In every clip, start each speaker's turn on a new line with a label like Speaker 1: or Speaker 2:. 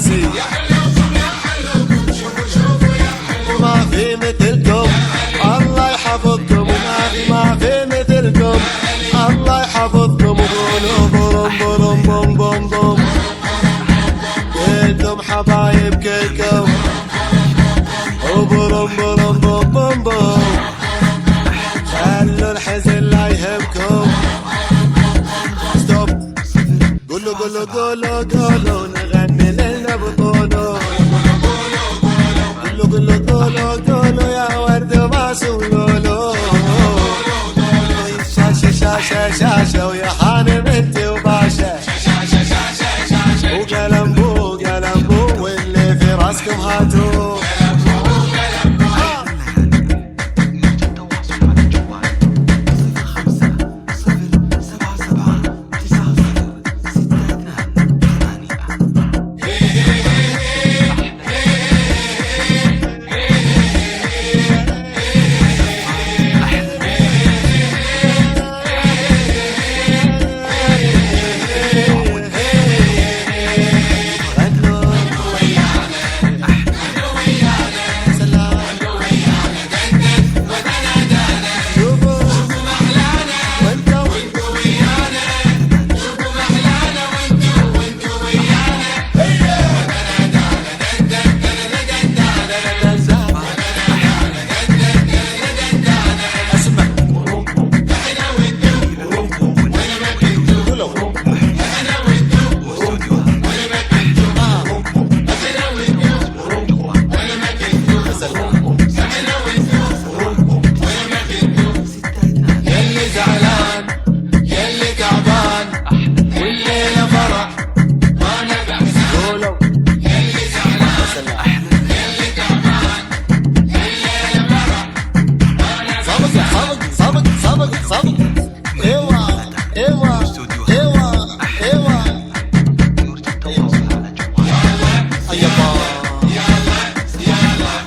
Speaker 1: راسي.
Speaker 2: يا حلوكم يا حلوكم شوفوا شوفوا يا حلوكم
Speaker 1: ما في مثلكم الله يحفظكم، ما في مثلكم الله يحفظكم. قولوا برم برم بوم بوم بوم، كلكم حبايب كلكم، وبرم برم بوم بوم بوم. خلوا الحزن لا يهمكم. ستوب. قولوا قولوا قولوا قولوا نغني لنا بطولوا. قولوا قولوا قولوا قولوا يا ورد ما سولولو. شاشة شاشة شاشة ويا خانم انت وباشا، وقلمبو قلمبو واللي في راسكم هاتوا.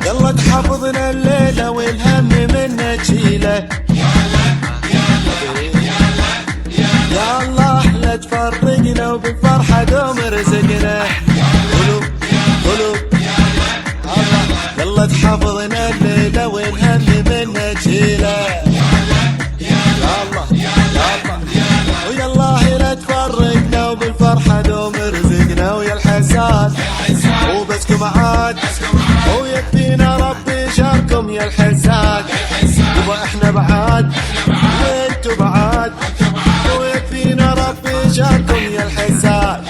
Speaker 1: يلا تحفظنا الليلة والهم منا تشيله. يا الله لا تفرقنا وبالفرحة دوم رزقنا. قولوا قولوا يلا تحفظنا الليلة والهم منا تشيله. يا الله ويا الله لا تفرقنا وبالفرحة دوم رزقنا. ويا الحساد وبسكم عاد ويكفينا ربي شاركم يا الحساد. يبا احنا بعاد وانتو بعاد، ويكفينا ربي شاركم يا الحساد.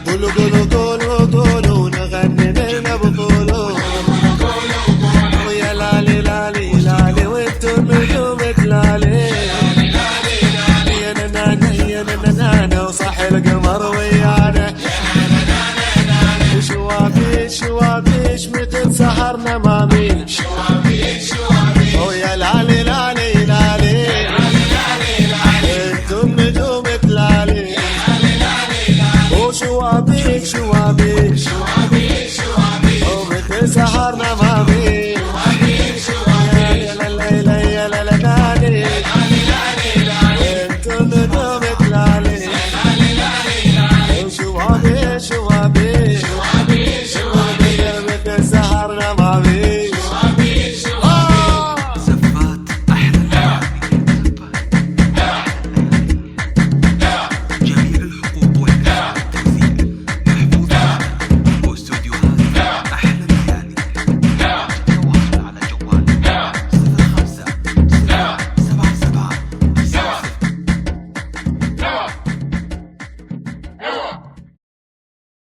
Speaker 1: قولوا قولوا قولوا قولوا نغني لنا بطولوا. ويا لالي لالي لالي وانتو النجوم تلالي. يا نانا يا نانا وصاحي القمر.